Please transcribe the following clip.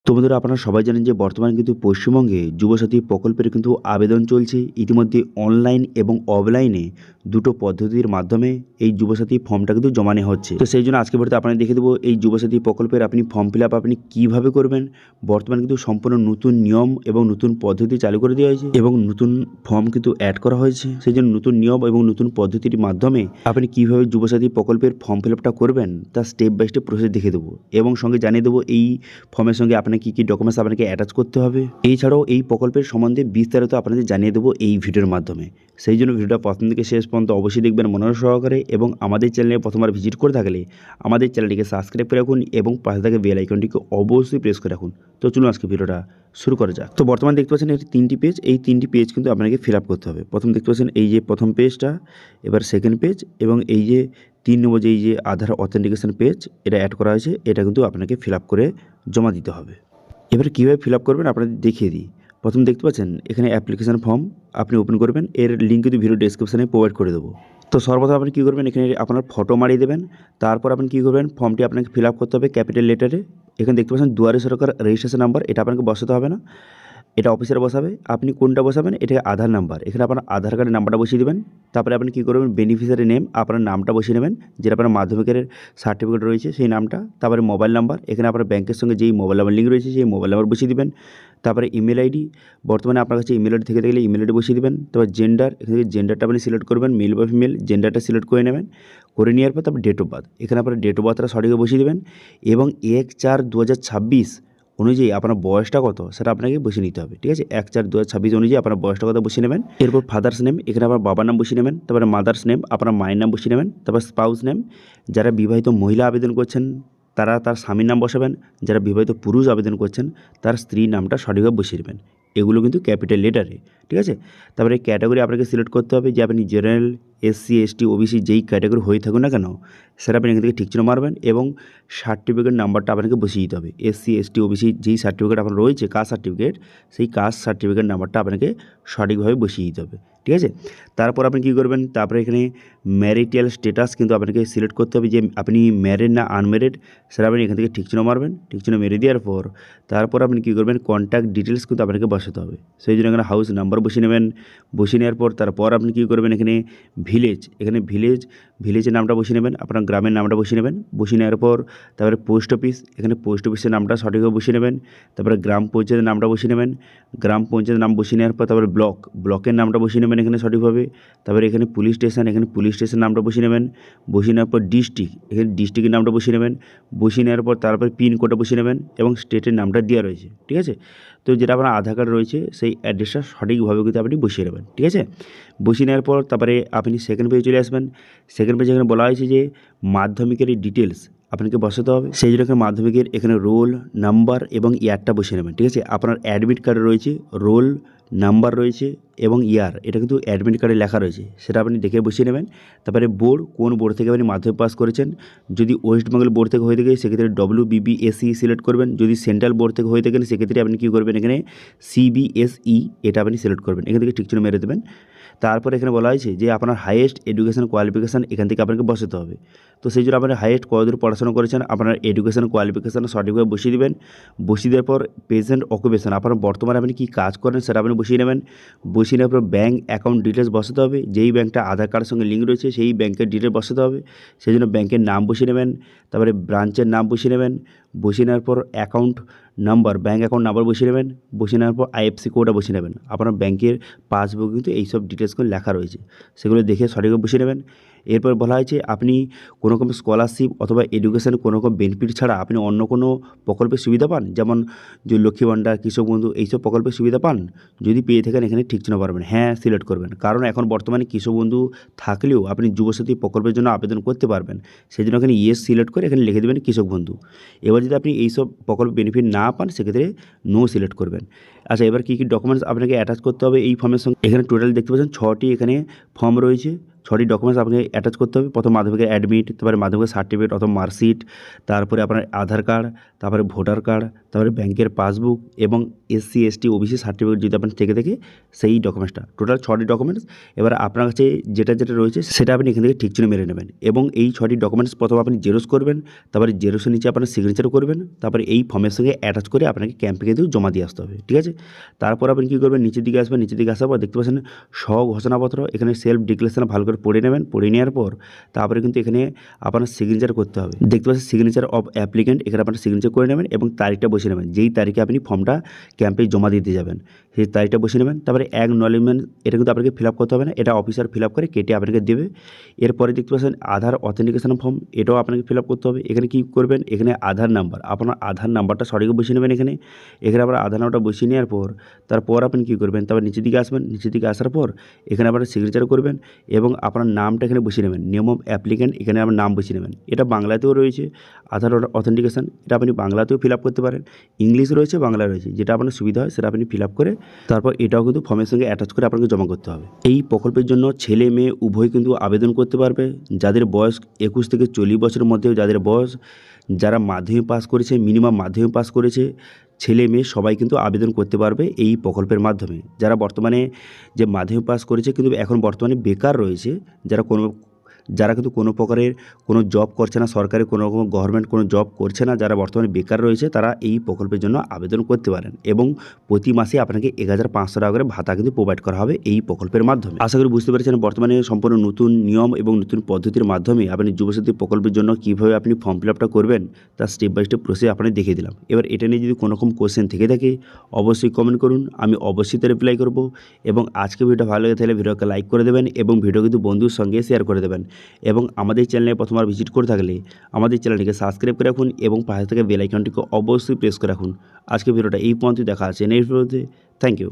তো বন্ধুরা, আপনারা সবাই জানেন যে বর্তমানে কিন্তু পশ্চিমবঙ্গে যুবসাথী প্রকল্পের কিন্তু আবেদন চলছে। ইতিমধ্যে অনলাইন এবং অফলাইনে দুটো পদ্ধতির মাধ্যমে এই যুবসাথী ফর্মটা কিন্তু জমা নেওয়া হচ্ছে। তো সেই জন্য আজকে ভিডিওতে আপনাদের দেখে দেবো এই যুবসাথী প্রকল্পের আপনি ফর্ম ফিল আপ আপনি কীভাবে করবেন। বর্তমানে কিন্তু সম্পূর্ণ নতুন নিয়ম এবং নতুন পদ্ধতি চালু করে দেওয়া হয়েছে এবং নতুন ফর্ম কিন্তু অ্যাড করা হয়েছে। সেই জন্য নতুন নিয়ম এবং নতুন পদ্ধতির মাধ্যমে আপনি কীভাবে যুবসাথী প্রকল্পের ফর্ম ফিল আপটা করবেন তার স্টেপ বাই স্টেপ প্রসেস দেখে দেবো এবং সঙ্গে জানিয়ে দেবো এই ফর্মের সঙ্গে আপনাকে কী ডকুমেন্টস আপনাকে অ্যাটাচ করতে হবে। এছাড়াও এই প্রকল্পের সম্বন্ধে বিস্তারিত আপনাদের জানিয়ে দেবো এই ভিডিওর মাধ্যমে। সেই জন্য ভিডিওটা প্রথম থেকে শেষ পর্যন্ত অবশ্যই দেখবেন মনোযোগ সহকারে এবং আমাদের চ্যানেলে প্রথমবার ভিজিট করে থাকলে আমাদের চ্যানেলটিকে সাবস্ক্রাইব করে রাখুন এবং পাশে থাকা বেল আইকনটিকে অবশ্যই প্রেস করে রাখুন। তো চলুন আজকে ভিডিওটা শুরু করা যাক। তো বর্তমানে দেখতে পাচ্ছেন এর তিনটি পেজ, এই তিনটি পেজ কিন্তু আপনাকে ফিল আপ করতে হবে। প্রথম দেখতে পাচ্ছেন এই যে প্রথম পেজটা, এবার সেকেন্ড পেজ এবং এই যে 3 নম্বর এই যে আধার অথেন্টিকেশন পেজ এটা অ্যাড করা হয়েছে, এটা কিন্তু আপনাকে ফিল আপ করে জমা দিতে হবে। এবারে কীভাবে ফিল আপ করবেন আপনাদের দেখিয়ে দিই। প্রথম দেখতে পাচ্ছেন এখানে অ্যাপ্লিকেশান ফর্ম আপনি ওপেন করবেন, এর লিঙ্ক কিন্তু ভিডিও ডেসক্রিপশানে প্রোভাইড করে দেবো। তো সর্বপ্রথম আপনি কী করবেন, এখানে আপনার ফটো মারিয়ে দেবেন। তারপর আপনি কী করবেন, ফর্মটি আপনাকে ফিল আপ করতে হবে ক্যাপিটাল লেটারে। এখানে দেখতে পাচ্ছেন দুয়ারে সরকার রেজিস্ট্রেশন নাম্বার, এটা আপনাকে বসাতে হবে না, এটা অফিসার বসাবে। আপনি কোনটা বসাবেন, এটা আধার নাম্বার, এখানে আপনার আধার কার্ডের নাম্বারটা বসিয়ে দেবেন। তারপরে আপনি কী করবেন, বেনিফিশিয়ারি নেম আপনার নামটা বসিয়ে নেবেন, যেটা আপনার মাধ্যমিকের সার্টিফিকেট রয়েছে সেই নামটা। তারপরে মোবাইল নাম্বার, এখানে আপনার ব্যাংকের সঙ্গে যেই মোবাইল নাম্বার লিঙ্ক রয়েছে সেই মোবাইল নাম্বার বসিয়ে দেবেন। তারপরে ইমেল আইডি, বর্তমানে আপনার কাছে ইমেল আইডি থেকে থাকলে ইমেল আইডি বসিয়ে দেবেন। তারপর জেন্ডার, এখানে থেকে জেন্ডারটা আপনি সিলেক্ট করবেন, মেল বা ফিমেল, জেন্ডারটা সিলেক্ট করে নেবেন। করে নেওয়ার পর তারপর ডেট অফ বার্থ, এখানে আপনার ডেট অফ বার্থটা সঠিকভাবে বসিয়ে দেবেন এবং 1/4/2026 অনুযায়ী আপনার বয়সটা কত সেটা আপনাকে বসিয়ে নিতে হবে। ঠিক আছে, 1/4/2026 অনুযায়ী আপনার বয়সটা কত বসিয়ে নেবেন। এরপর ফাদার্স নেম, এখানে আপনার বাবার নাম বসিয়ে নেবেন। তারপরে মাদার্স নেম আপনার মায়ের নাম বসিয়ে নেবেন। তারপর স্পাউস নেম, যারা বিবাহিত মহিলা আবেদন করছেন তারা তার স্বামীর নাম বসাবেন, যারা বিবাহিত পুরুষ আবেদন করছেন তার স্ত্রীর নামটা সঠিকভাবে বসিয়ে দেবেন। এগুলো কিন্তু ক্যাপিটাল লেটারে। ঠিক আছে, তারপরে ক্যাটাগরি আপনাকে সিলেক্ট করতে হবে যে আপনি জেনারেল, এসসি, এসটি, ওবিসি যেই ক্যাটাগরি হয়ে থাকুন না কেন সেটা আপনি এখান থেকে ঠিক চিহ্ন মারবেন এবং সার্টিফিকেট নাম্বারটা আপনাকে বসিয়ে দিতে হবে। এসসি, এসটি, ওবিসি যেই সার্টিফিকেট আপনার রয়েছে কাস্ট সার্টিফিকেট, সেই কাস্ট সার্টিফিকেট নাম্বারটা আপনাকে সঠিকভাবে বসিয়ে দিতে হবে। ঠিক আছে, তারপর আপনি কী করবেন, তারপরে এখানে ম্যারিটাল স্ট্যাটাস কিন্তু আপনাকে সিলেক্ট করতে হবে যে আপনি ম্যারিড না আনম্যারিড, সেটা আপনি এখান থেকে ঠিক চিহ্ন মারবেন। ঠিক চিহ্ন মেরে দেওয়ার পর তারপর আপনি কী করবেন, কন্ট্যাক্ট ডিটেলস কিন্তু আপনাকে বসাতে হবে। সেই জন্য এখানে হাউস নাম্বার বসিয়ে নেবেন। বসিয়ে নেওয়ার পর তারপর আপনি কী করবেন, এখানে ভিলেজ, এখানে ভিলেজের নামটা বসিয়ে নেবেন, আপনার গ্রামের নামটা বসিয়ে নেবেন। বসিয়ে নেওয়ার পর তারপরে পোস্ট অফিস, এখানে পোস্ট অফিসের নামটা সঠিকভাবে বসিয়ে নেবেন। তারপরে গ্রাম পঞ্চায়েতের নামটা বসিয়ে নেবেন। গ্রাম পঞ্চায়েতের নাম বসিয়ে নেওয়ার পর তারপরে ব্লকের নামটা বসিয়ে নেবেন এখানে সঠিকভাবে। তারপরে এখানে পুলিশ স্টেশন, এখানে পুলিশ স্টেশন নামটা বসিয়ে নেবেন। বসিয়ে নেওয়ার পর ডিস্ট্রিক্ট, এখানে ডিস্ট্রিক্টের নামটা বসিয়ে নেবেন। বসিয়ে নেওয়ার পর তারপরে পিনকোডটা বসিয়ে নেবেন এবং স্টেটের নামটা দেওয়া রয়েছে। ঠিক আছে, তো যেটা আপনার আধার কার্ড রয়েছে সেই অ্যাড্রেসটা সঠিকভাবে কিন্তু আপনি বসিয়ে নেবেন। ঠিক আছে, বসিয়ে নেওয়ার পর তারপরে আপনি সেকেন্ড পেজে চলে আসবেন। সেকেন্ড পেজে এখানে বলা হয়েছে যে মাধ্যমিকের ডিটেলস আপনাকে বসাতে হবে। সেই জন্য এখানে মাধ্যমিকের এখানে রোল নাম্বার এবং ইয়ারটা বসিয়ে নেবেন। ঠিক আছে, আপনার অ্যাডমিট কার্ডে রয়েছে রোল নাম্বার রয়েছে এবং ইয়ার, এটা কিন্তু অ্যাডমিট কার্ডে লেখা রয়েছে, সেটা আপনি দেখে বসিয়ে নেবেন। তারপরে বোর্ড, কোন বোর্ড থেকে আপনি মাধ্যমিক পাস করেছেন। যদি ওয়েস্ট বেঙ্গল বোর্ড থেকে হয়ে থাকে সেক্ষেত্রে WBBSE সিলেক্ট করবেন। যদি সেন্ট্রাল বোর্ড থেকে হয়ে থাকেন সেক্ষেত্রে আপনি কী করবেন, এখানে CBSE এটা আপনি সিলেক্ট করবেন। এখান থেকে ঠিক চিহ্ন মেরে দেবেন। তারপর এখানে বলা হয়েছে যে আপনার হাইয়েস্ট এডুকেশন কোয়ালিফিকেশান এখান থেকে আপনাকে বসাতে হবে। তো সেই জন্য আপনার হাইয়েস্ট কতদূর পড়াশোনা করেছেন আপনার এডুকেশন কোয়ালিফিকেশান সঠিকভাবে বসিয়ে দেবেন। বসিয়ে দেওয়ার পর প্রেজেন্ট অকুপেশন আপনার বর্তমানে আপনি কী কাজ করেন সেটা আপনি বসিয়ে নেবেন। বসিয়ে নেওয়ার পর ব্যাঙ্ক অ্যাকাউন্ট ডিটেলস বসাতে হবে, যেই ব্যাঙ্কটা আধার কার্ডের সঙ্গে লিঙ্ক রয়েছে সেই ব্যাঙ্কের ডিটেলস বসাতে হবে। সেই জন্য ব্যাঙ্কের নাম বসিয়ে নেবেন, তারপরে ব্রাঞ্চের নাম বসিয়ে নেবেন। বসিয়ে নেওয়ার পর account number, bank account number বসিয়ে নেবেন। বসিয়ে নেওয়ার পর IFSC কোডটা বসিয়ে নেবেন। আপনার ব্যাঙ্কের পাসবুক কিন্তু এইসব ডিটেলসগুলো লেখা রয়েছে, সেগুলো দেখে সঠিকভাবে বসিয়ে নেবেন। এরপর বলা হয়েছে আপনি কোনো রকম স্কলারশিপ অথবা এডুকেশান কোনো রকম বেনিফিট ছাড়া আপনি অন্য কোনো প্রকল্পের সুবিধা পান, যেমন যে লক্ষ্মী ভাণ্ডার, কৃষক বন্ধু এইসব প্রকল্পের সুবিধা পান। যদি পেয়ে থাকেন এখানে ঠিক চিহ্ন পারবেন, হ্যাঁ সিলেক্ট করবেন। কারণ এখন বর্তমানে কৃষক বন্ধু থাকলেও আপনি যুবসাথী প্রকল্পের জন্য আবেদন করতে পারবেন। সেই জন্য এখানে ইয়েস সিলেক্ট করে এখানে লিখে দেবেন কৃষক বন্ধু। এবার যদি আপনি এইসব প্রকল্প বেনিফিট না পান সেক্ষেত্রে নো সিলেক্ট করবেন। আচ্ছা, এবার কী কী ডকুমেন্টস আপনাকে অ্যাটাচ করতে হবে এই ফর্মের সঙ্গে, এখানে টোটাল দেখতে পাচ্ছেন 6টি এখানে ফর্ম রয়েছে। 6টি ডকুমেন্টস আপনাকে অ্যাটাচ করতে হবে। প্রথম মাধ্যমিকের অ্যাডমিট, তারপরে মাধ্যমিকের সার্টিফিকেট অথবা মার্কশিট, তারপরে আপনার আধার কার্ড, তারপরে ভোটার কার্ড, তারপরে ব্যাংকের পাসবুক এবং এসসি এসটি ওবিসি সার্টিফিকেট যদি আপনার থেকে থাকে সেই ডকুমেন্টসটা, টোটাল 6টি ডকুমেন্টস। এবার আপনার কাছে যেটা রয়েছে সেটা আপনি এখান থেকে ঠিক চিহ্ন মেরে নেবেন এবং এই 6টি ডকুমেন্টস প্রথম আপনি জেরক্স করবেন, তারপরে জেরক্সের নিচে আপনার সিগনেচার করবেন, তারপরে এই ফর্মের সঙ্গে অ্যাটাচ করে আপনাকে ক্যাম্পে কিন্তু জমা দিয়ে আসতে হবে, ঠিক আছে। তারপর আপনি কী করবেন, নিচের দিকে আসবেন, নিচের দিকে আসার পর দেখতে পাচ্ছেন স্বঘোষণাপত্র, এখানে সেলফ ডিক্লারেশন ভালো করে পড়ে নেবেন। পড়ে নেওয়ার পর তারপরে কিন্তু এখানে আপনার সিগনেচার করতে হবে, দেখতে পাচ্ছেন সিগনেচার অফ অ্যাপ্লিকেন্ট, এখানে আপনার সিগনেচার করে নেবেন এবং তারিখটা বসিয়ে নেবেন, যেই তারিখে আপনি ফর্মটা ক্যাম্পে জমা দিতে যাবেন সেই তারিখটা বসিয়ে নেবেন। তারপরে অ্যাকনলেজমেন্ট, এটা কিন্তু আপনাকে ফিল আপ করতে হবে না, এটা অফিসার ফিল আপ করে কেটে আপনাকে দেবে। এরপরে দেখতে পাচ্ছেন আধার অথেন্টিকেশন ফর্ম, এটাও আপনাকে ফিল আপ করতে হবে। এখানে কী করবেন, এখানে আধার নাম্বার, আপনার আধার নাম্বারটা সঠিক বসিয়ে নেবেন এখানে আবার আধার নাম্বারটা বসিয়ে নেওয়ার পর তারপর আপনি কী করবেন, তারপর নিচের দিকে আসবেন, নিচের দিকে আসার পর এখানে আপনার সিগনেচার করবেন এবং আপনার নামটা এখানে বসিয়ে নেবেন, নেম অফ অ্যাপ্লিকেন্ট, এখানে আপনার নাম বসিয়ে নেবেন। এটা বাংলাতেও রয়েছে আধার অথেন্টিকেশন, এটা আপনি বাংলাতেও ফিল আপ করতে পারেন, ইংলিশ রয়েছে, বাংলা রয়েছে, যেটা আপনার সুবিধা হয় সেটা আপনি ফিল আপ করে তারপর এটাও কিন্তু ফর্মের সঙ্গে অ্যাটাচ করে আপনাকে জমা করতে হবে। এই প্রকল্পের জন্য ছেলে মেয়ে উভয় কিন্তু আবেদন করতে পারবে। যাদের বয়স 21 থেকে 40 বছরের মধ্যে, যাদের বয়স, যারা মাধ্যমিক পাস করেছে, মিনিমাম মাধ্যমিক পাস করেছে, ছেলে মেয়ে সবাই কিন্তু আবেদন করতে পারবে এই প্রকল্পের মাধ্যমে। যারা বর্তমানে যে মাধ্যমিক পাস করেছে কিন্তু এখন বর্তমানে বেকার রয়েছে, যারা কিন্তু কোনো প্রকারের কোনো জব করছে না, সরকারি কোনো রকম গভর্নমেন্ট কোনো জব করছে না, যারা বর্তমানে বেকার রয়েছে তারা এই প্রকল্পের জন্য আবেদন করতে পারেন এবং প্রতি মাসে আপনাকে 1500 টাকা করে ভাতা কিন্তু প্রোভাইড করা হবে এই প্রকল্পের মাধ্যমে। আশা করি বুঝতে পেরেছেন বর্তমানে সম্পূর্ণ নতুন নিয়ম এবং নতুন পদ্ধতির মাধ্যমে আপনি যুবশক্তি প্রকল্পের জন্য কীভাবে আপনি ফর্ম ফিল আপটা করবেন তার স্টেপ বাই স্টেপ প্রসেস আপনাকে দেখিয়ে দিলাম। এবার এটা নিয়ে যদি কোনো রকম কোশ্চেন থেকে থাকে অবশ্যই কমেন্ট করুন, আমি অবশ্যই তার রিপ্লাই করব। এবং আজকে ভিডিওটা ভালো লেগে থাকলে ভিডিওকে লাইক করে দেবেন এবং ভিডিও কিন্তু বন্ধুর সঙ্গে শেয়ার করে দেবেন এবং আমাদের চ্যানেলে প্রথমবার ভিজিট করে থাকলে আমাদের চ্যানেলটিকে সাবস্ক্রাইব করে রাখুন এবং পাশে থেকে বেল আইকনটিকে অবশ্যই প্রেস করে রাখুন। আজকে ভিডিওটা এই পর্যন্ত, দেখা আছে নেক্সট ভিডিওতে। Thank you.